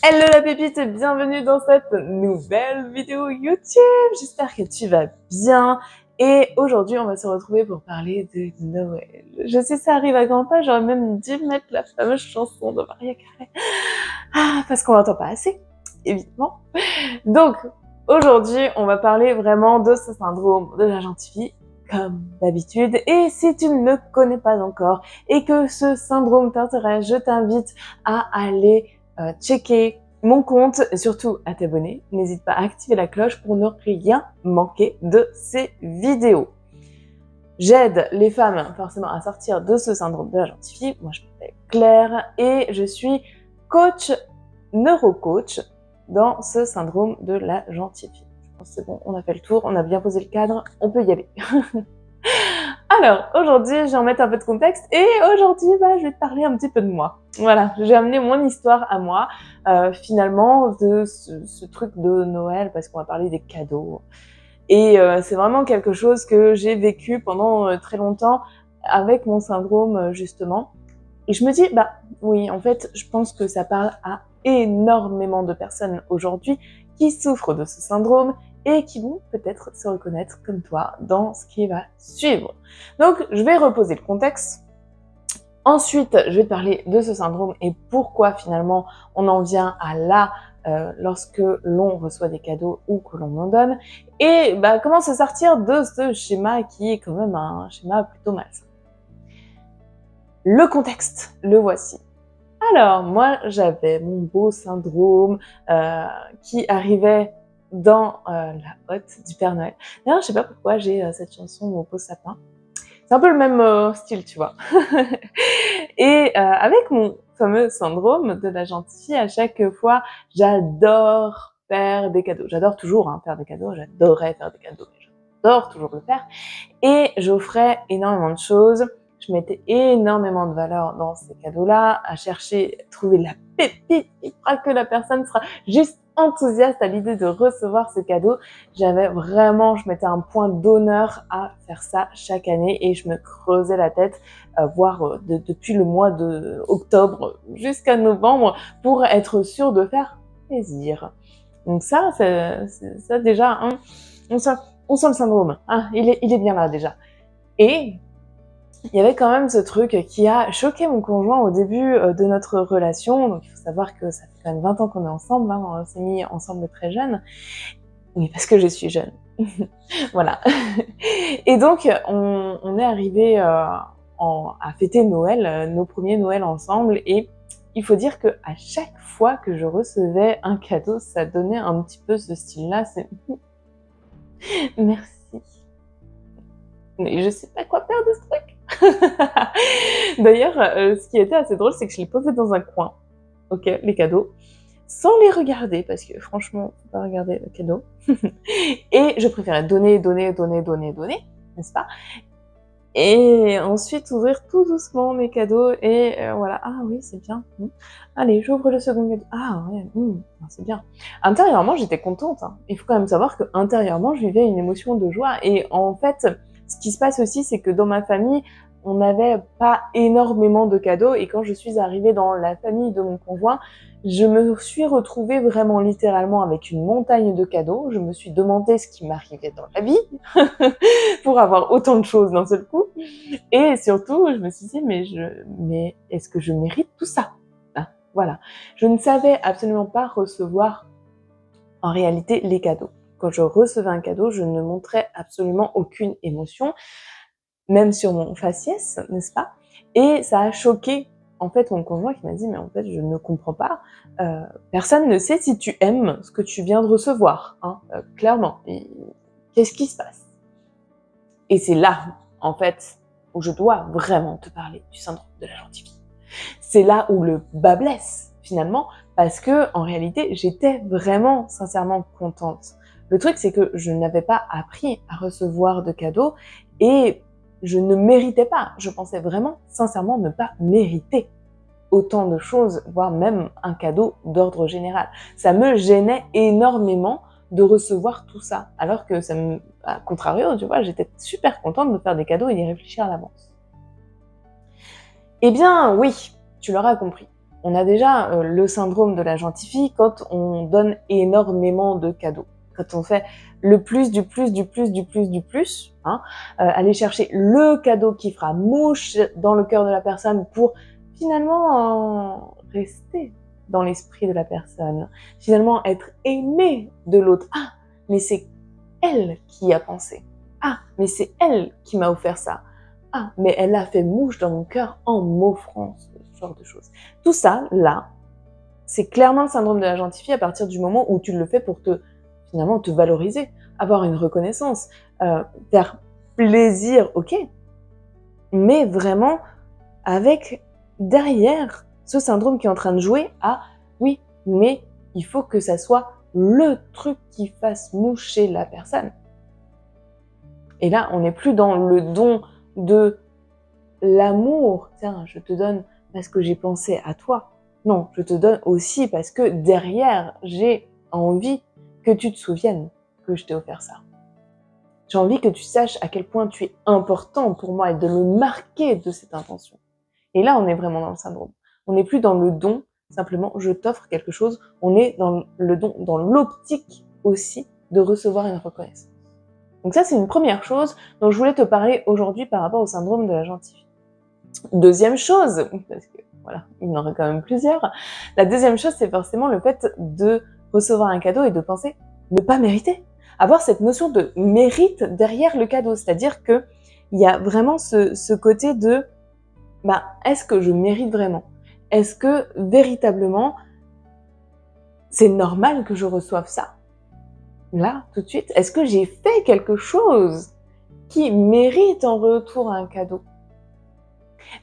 Hello la pépite et bienvenue dans cette nouvelle vidéo YouTube. J'espère que tu vas bien et aujourd'hui on va se retrouver pour parler de Noël. Je sais ça arrive à grands pas, j'aurais même dû mettre la fameuse chanson de Mariah Carey. Parce qu'on l'entend pas assez, évidemment. Donc aujourd'hui on va parler vraiment de ce syndrome de la gentille fille comme d'habitude. Et si tu ne le connais pas encore et que ce syndrome t'intéresse, je t'invite à aller checker mon compte et surtout à t'abonner. N'hésite pas à activer la cloche pour ne rien manquer de ces vidéos. J'aide les femmes forcément à sortir de ce syndrome de la gentille fille. Moi, je m'appelle Claire et je suis coach, neurocoach dans ce syndrome de la gentille fille. Je pense que c'est bon, on a fait le tour, on a bien posé le cadre, on peut y aller. Alors, aujourd'hui, je vais en mettre un peu de contexte et aujourd'hui, je vais te parler un petit peu de moi. Voilà, j'ai amené mon histoire à moi, finalement, de ce truc de Noël, parce qu'on va parler des cadeaux. Et c'est vraiment quelque chose que j'ai vécu pendant très longtemps avec mon syndrome, justement. Et je me dis, oui, en fait, je pense que ça parle à énormément de personnes aujourd'hui qui souffrent de ce syndrome et qui vont peut-être se reconnaître comme toi dans ce qui va suivre. Donc, je vais reposer le contexte. Ensuite, je vais te parler de ce syndrome et pourquoi finalement on en vient à là lorsque l'on reçoit des cadeaux ou que l'on en donne. Et comment se sortir de ce schéma qui est quand même un schéma plutôt malsain. Le contexte, le voici. Alors, moi, j'avais mon beau syndrome qui arrivait dans la hotte du Père Noël. D'ailleurs, je sais pas pourquoi j'ai cette chanson Mon beau sapin. C'est un peu le même style, tu vois. Et avec mon fameux syndrome de la gentille fille, à chaque fois, j'adore faire des cadeaux. J'adore toujours faire des cadeaux, j'adorais faire des cadeaux, mais j'adore toujours le faire. Et j'offrais énormément de choses. Je mettais énormément de valeur dans ces cadeaux-là, à chercher, trouver la pépite qui fera que la personne sera juste enthousiaste à l'idée de recevoir ce cadeau. Je mettais un point d'honneur à faire ça chaque année et je me creusais la tête, voire depuis le mois de octobre jusqu'à novembre pour être sûre de faire plaisir. Donc ça déjà, on sent le syndrome. Il est bien là déjà. Et il y avait quand même ce truc qui a choqué mon conjoint au début de notre relation. Donc il faut savoir que ça fait quand même 20 ans qu'on est ensemble, on s'est mis ensemble très jeunes. Oui, parce que je suis jeune. Voilà. Et donc on est arrivé à fêter Noël, nos premiers Noël ensemble. Et il faut dire que à chaque fois que je recevais un cadeau, ça donnait un petit peu ce style-là. C'est merci. Mais je sais pas quoi faire de ce truc. D'ailleurs, ce qui était assez drôle, c'est que je les posais dans un coin, ok, les cadeaux, sans les regarder, parce que franchement, faut pas regarder le cadeau. Et je préférais donner, n'est-ce pas? Et ensuite ouvrir tout doucement mes cadeaux et voilà. Ah oui, c'est bien. Allez, j'ouvre le second cadeau. Ah ouais, c'est bien. Intérieurement, j'étais contente. Il faut quand même savoir que intérieurement, je vivais une émotion de joie. Et en fait, ce qui se passe aussi, c'est que dans ma famille, on n'avait pas énormément de cadeaux. Et quand je suis arrivée dans la famille de mon conjoint, je me suis retrouvée vraiment littéralement avec une montagne de cadeaux. Je me suis demandé ce qui m'arrivait dans la vie pour avoir autant de choses d'un seul coup. Et surtout, je me suis dit, mais est-ce que je mérite tout ça? Voilà. Je ne savais absolument pas recevoir en réalité les cadeaux. Quand je recevais un cadeau, je ne montrais absolument aucune émotion, même sur mon faciès, n'est-ce pas? Et ça a choqué en fait mon conjoint qui m'a dit, mais en fait je ne comprends pas, personne ne sait si tu aimes ce que tu viens de recevoir, clairement. Et qu'est-ce qui se passe? Et c'est là, en fait, où je dois vraiment te parler du syndrome de la gentille fille. C'est là où le bas blesse, finalement, parce que, en réalité, j'étais vraiment, sincèrement contente. Le truc, c'est que je n'avais pas appris à recevoir de cadeaux et je ne méritais pas. Je pensais vraiment, sincèrement, ne pas mériter autant de choses, voire même un cadeau d'ordre général. Ça me gênait énormément de recevoir tout ça, alors que à contrario, tu vois, j'étais super contente de faire des cadeaux et d'y réfléchir à l'avance. Eh bien, oui, tu l'auras compris. on a déjà le syndrome de la gentille fille quand on donne énormément de cadeaux. Quand on fait le plus, du plus, du plus, du plus, du plus, hein, aller chercher le cadeau qui fera mouche dans le cœur de la personne pour finalement rester dans l'esprit de la personne, finalement être aimé de l'autre. Ah, mais c'est elle qui y a pensé. Ah, mais c'est elle qui m'a offert ça. Ah, mais elle a fait mouche dans mon cœur en m'offrant ce genre de choses. Tout ça, là, c'est clairement le syndrome de la gentille fille à partir du moment où tu le fais pour finalement te valoriser, avoir une reconnaissance, faire plaisir, ok, mais vraiment avec derrière ce syndrome qui est en train de jouer à oui, mais il faut que ça soit le truc qui fasse moucher la personne. Et là, on n'est plus dans le don de l'amour. Tiens, je te donne parce que j'ai pensé à toi. Non, je te donne aussi parce que derrière, j'ai envie que tu te souviennes que je t'ai offert ça. J'ai envie que tu saches à quel point tu es important pour moi et de me marquer de cette intention. Et là, on est vraiment dans le syndrome. On n'est plus dans le don, simplement je t'offre quelque chose. On est dans le don, dans l'optique aussi de recevoir une reconnaissance. Donc ça, c'est une première chose dont je voulais te parler aujourd'hui par rapport au syndrome de la gentille fille. Deuxième chose, parce que voilà, il y en aurait quand même plusieurs. La deuxième chose, c'est forcément le fait de recevoir un cadeau et de penser ne pas mériter. Avoir cette notion de mérite derrière le cadeau, c'est-à-dire que il y a vraiment ce côté de est-ce que je mérite vraiment? Est-ce que véritablement c'est normal que je reçoive ça? Là, tout de suite, est-ce que j'ai fait quelque chose qui mérite en retour un cadeau?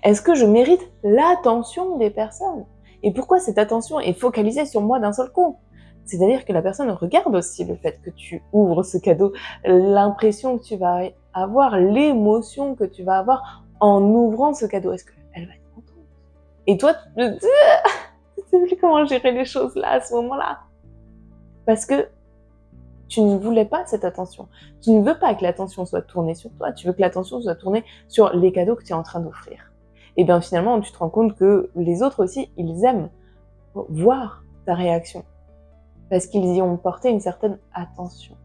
Est-ce que je mérite l'attention des personnes? Et pourquoi cette attention est focalisée sur moi d'un seul coup? C'est-à-dire que la personne regarde aussi le fait que tu ouvres ce cadeau, l'impression que tu vas avoir, l'émotion que tu vas avoir en ouvrant ce cadeau. Est-ce qu'elle va être contente? Et toi, tu te dis, je sais plus comment gérer les choses là, à ce moment-là. Parce que tu ne voulais pas cette attention. Tu ne veux pas que l'attention soit tournée sur toi, tu veux que l'attention soit tournée sur les cadeaux que tu es en train d'offrir. Et bien finalement, tu te rends compte que les autres aussi, ils aiment voir ta réaction. Parce qu'ils y ont porté une certaine attention.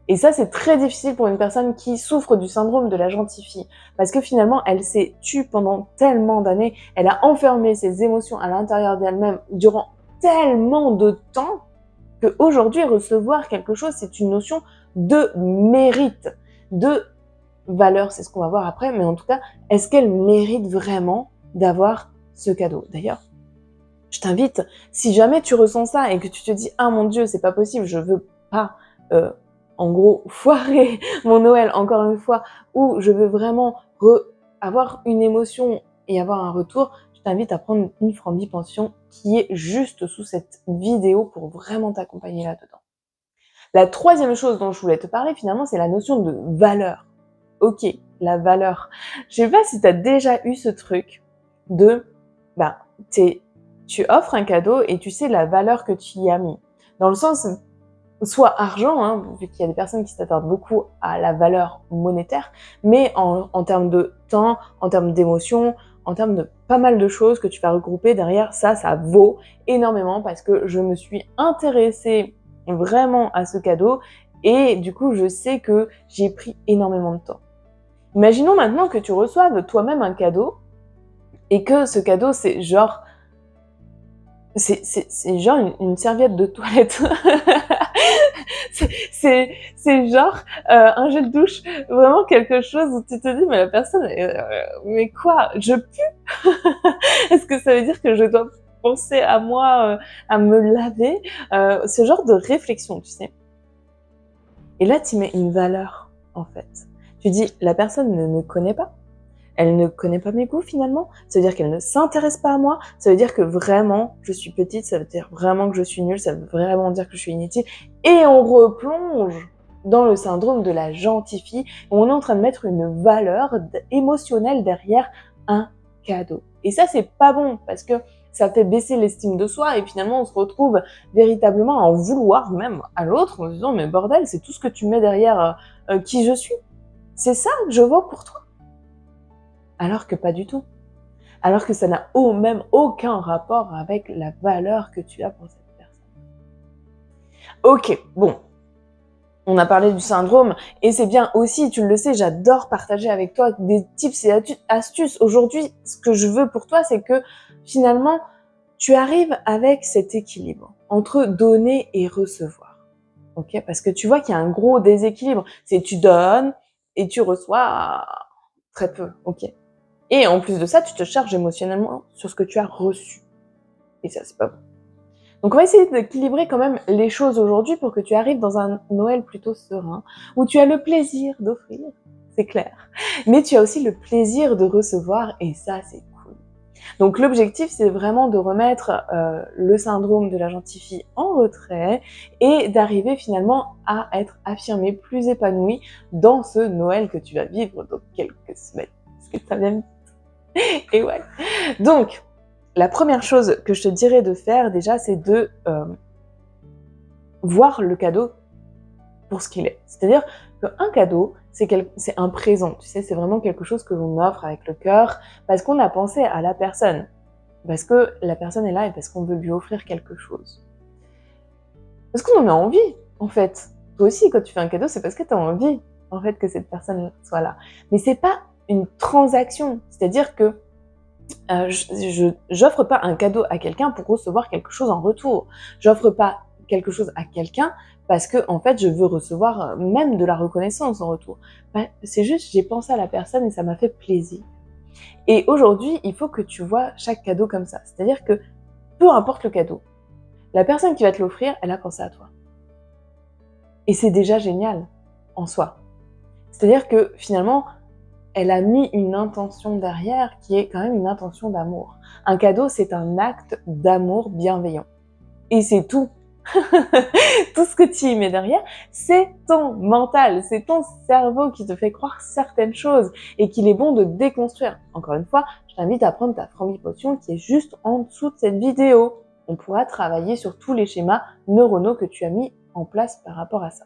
Et ça, c'est très difficile pour une personne qui souffre du syndrome de la gentille fille. Parce que finalement, elle s'est tue pendant tellement d'années, elle a enfermé ses émotions à l'intérieur d'elle-même durant tellement de temps qu'aujourd'hui, recevoir quelque chose, c'est une notion de mérite, de valeur, c'est ce qu'on va voir après, mais en tout cas, est-ce qu'elle mérite vraiment d'avoir ce cadeau? D'ailleurs, je t'invite, si jamais tu ressens ça et que tu te dis « Ah mon Dieu, c'est pas possible, je veux pas, en gros, foirer mon Noël encore une fois, ou je veux vraiment avoir une émotion et avoir un retour », je t'invite à prendre une Frambi-Pension qui est juste sous cette vidéo pour vraiment t'accompagner là-dedans. La troisième chose dont je voulais te parler, finalement, c'est la notion de valeur. Ok, la valeur. Je sais pas si tu as déjà eu ce truc de, tu offres un cadeau et tu sais la valeur que tu y as mis. Dans le sens, soit argent, hein, vu qu'il y a des personnes qui s'attardent beaucoup à la valeur monétaire, mais en termes de temps, en termes d'émotion, en termes de pas mal de choses que tu vas regrouper derrière, ça vaut énormément parce que je me suis intéressée vraiment à ce cadeau et du coup, je sais que j'ai pris énormément de temps. Imaginons maintenant que tu reçoives toi-même un cadeau et que ce cadeau, c'est genre une serviette de toilette. c'est genre un gel de douche, vraiment quelque chose où tu te dis mais la personne, mais quoi, je pue? Est-ce que ça veut dire que je dois penser à moi, à me laver? Ce genre de réflexion, tu sais. Et là, tu mets une valeur, en fait. Tu dis, la personne ne me connaît pas. Elle ne connaît pas mes goûts finalement, ça veut dire qu'elle ne s'intéresse pas à moi, ça veut dire que vraiment je suis petite, ça veut dire vraiment que je suis nulle, ça veut vraiment dire que je suis inutile. Et on replonge dans le syndrome de la gentille fille, où on est en train de mettre une valeur émotionnelle derrière un cadeau. Et ça, c'est pas bon, parce que ça fait baisser l'estime de soi, et finalement on se retrouve véritablement à en vouloir même à l'autre, en se disant mais bordel, c'est tout ce que tu mets derrière qui je suis. C'est ça que je vaux pour toi. Alors que pas du tout. alors que ça n'a même aucun rapport avec la valeur que tu as pour cette personne. Ok, bon, on a parlé du syndrome, et c'est bien aussi, tu le sais, j'adore partager avec toi des tips et astuces. Aujourd'hui, ce que je veux pour toi, c'est que finalement, tu arrives avec cet équilibre entre donner et recevoir. Ok, parce que tu vois qu'il y a un gros déséquilibre. C'est tu donnes et tu reçois très peu. Ok. Et en plus de ça, tu te charges émotionnellement sur ce que tu as reçu. Et ça, c'est pas bon. Donc on va essayer d'équilibrer quand même les choses aujourd'hui pour que tu arrives dans un Noël plutôt serein, où tu as le plaisir d'offrir, c'est clair, mais tu as aussi le plaisir de recevoir, et ça, c'est cool. Donc l'objectif, c'est vraiment de remettre le syndrome de la gentille fille en retrait et d'arriver finalement à être affirmé, plus épanoui dans ce Noël que tu vas vivre dans quelques semaines. Parce que ça vient. Et ouais. Donc, la première chose que je te dirais de faire déjà, c'est de voir le cadeau pour ce qu'il est. C'est-à-dire qu'un cadeau, c'est un présent, tu sais, c'est vraiment quelque chose que l'on offre avec le cœur, parce qu'on a pensé à la personne, parce que la personne est là et parce qu'on veut lui offrir quelque chose. Parce qu'on en a envie, en fait. Toi aussi, quand tu fais un cadeau, c'est parce que tu as envie, en fait, que cette personne soit là. Mais c'est pas une transaction, c'est-à-dire que j'offre pas un cadeau à quelqu'un pour recevoir quelque chose en retour. J'offre pas quelque chose à quelqu'un parce que en fait je veux recevoir même de la reconnaissance en retour. C'est juste j'ai pensé à la personne et ça m'a fait plaisir. Et aujourd'hui, il faut que tu vois chaque cadeau comme ça. C'est-à-dire que peu importe le cadeau, la personne qui va te l'offrir, elle a pensé à toi. Et c'est déjà génial en soi. C'est-à-dire que finalement, elle a mis une intention derrière qui est quand même une intention d'amour. Un cadeau, c'est un acte d'amour bienveillant. Et c'est tout. Tout ce que tu y mets derrière, c'est ton mental, c'est ton cerveau qui te fait croire certaines choses et qu'il est bon de déconstruire. Encore une fois, je t'invite à prendre ta Formipotion qui est juste en dessous de cette vidéo. On pourra travailler sur tous les schémas neuronaux que tu as mis en place par rapport à ça.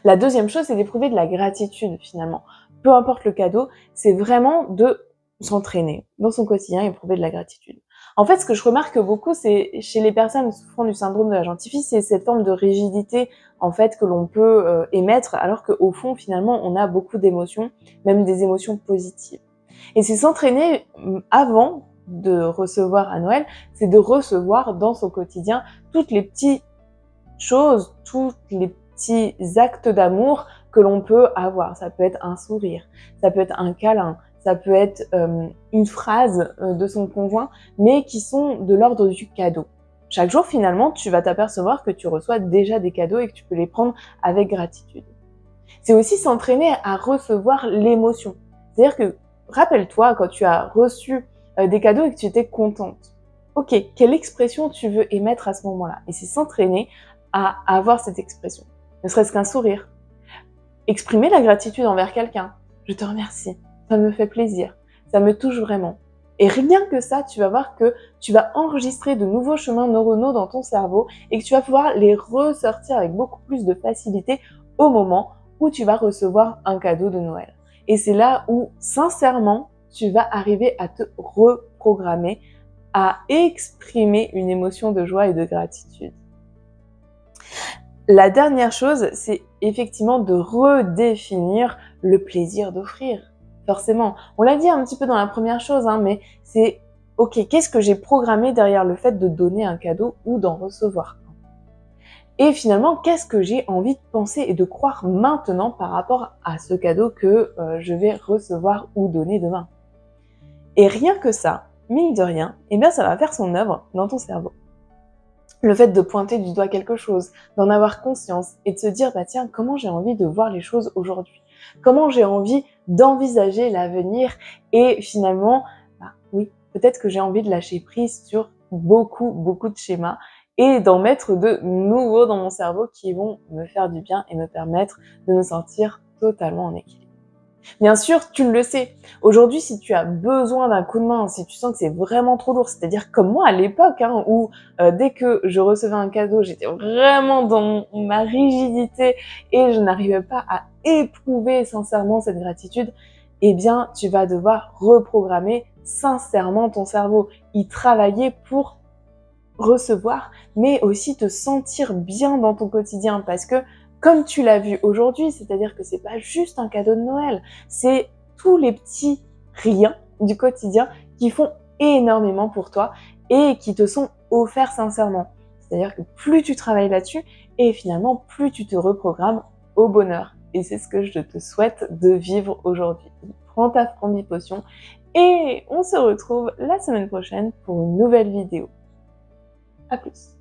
La deuxième chose, c'est d'éprouver de la gratitude finalement. Peu importe le cadeau, c'est vraiment de s'entraîner dans son quotidien et éprouver de la gratitude. En fait, ce que je remarque beaucoup, c'est chez les personnes souffrant du syndrome de la gentille fille, c'est cette forme de rigidité en fait que l'on peut émettre, alors qu'au fond, finalement, on a beaucoup d'émotions, même des émotions positives. Et c'est s'entraîner avant de recevoir à Noël, c'est de recevoir dans son quotidien toutes les petites choses, toutes les petits actes d'amour que l'on peut avoir. Ça peut être un sourire, ça peut être un câlin, ça peut être une phrase de son conjoint, mais qui sont de l'ordre du cadeau. Chaque jour, finalement, tu vas t'apercevoir que tu reçois déjà des cadeaux et que tu peux les prendre avec gratitude. C'est aussi s'entraîner à recevoir l'émotion. C'est-à-dire que, rappelle-toi, quand tu as reçu des cadeaux et que tu étais contente, ok, quelle expression tu veux émettre à ce moment-là? Et c'est s'entraîner à avoir cette expression. Ne serait-ce qu'un sourire. Exprimer la gratitude envers quelqu'un. Je te remercie. Ça me fait plaisir. Ça me touche vraiment. Et rien que ça, tu vas voir que tu vas enregistrer de nouveaux chemins neuronaux dans ton cerveau et que tu vas pouvoir les ressortir avec beaucoup plus de facilité au moment où tu vas recevoir un cadeau de Noël. Et c'est là où, sincèrement, tu vas arriver à te reprogrammer, à exprimer une émotion de joie et de gratitude. La dernière chose, c'est effectivement de redéfinir le plaisir d'offrir. Forcément. On l'a dit un petit peu dans la première chose, mais c'est ok, qu'est-ce que j'ai programmé derrière le fait de donner un cadeau ou d'en recevoir un? Et finalement, qu'est-ce que j'ai envie de penser et de croire maintenant par rapport à ce cadeau que je vais recevoir ou donner demain? Et rien que ça, mine de rien, eh bien ça va faire son œuvre dans ton cerveau. Le fait de pointer du doigt quelque chose, d'en avoir conscience et de se dire bah tiens, comment j'ai envie de voir les choses aujourd'hui? Comment j'ai envie d'envisager l'avenir? Et finalement, bah oui, peut-être que j'ai envie de lâcher prise sur beaucoup de schémas et d'en mettre de nouveaux dans mon cerveau qui vont me faire du bien et me permettre de me sentir totalement en équilibre. Bien sûr, tu le sais. Aujourd'hui, si tu as besoin d'un coup de main, si tu sens que c'est vraiment trop lourd, c'est-à-dire comme moi à l'époque, où dès que je recevais un cadeau, j'étais vraiment dans ma rigidité et je n'arrivais pas à éprouver sincèrement cette gratitude, eh bien, tu vas devoir reprogrammer sincèrement ton cerveau. Il travaillait pour recevoir, mais aussi te sentir bien dans ton quotidien. Parce que, comme tu l'as vu aujourd'hui, c'est-à-dire que c'est pas juste un cadeau de Noël, c'est tous les petits riens du quotidien qui font énormément pour toi et qui te sont offerts sincèrement. C'est-à-dire que plus tu travailles là-dessus, et finalement, plus tu te reprogrammes au bonheur. Et c'est ce que je te souhaite de vivre aujourd'hui. Prends ta Frambi Potion et on se retrouve la semaine prochaine pour une nouvelle vidéo. À plus.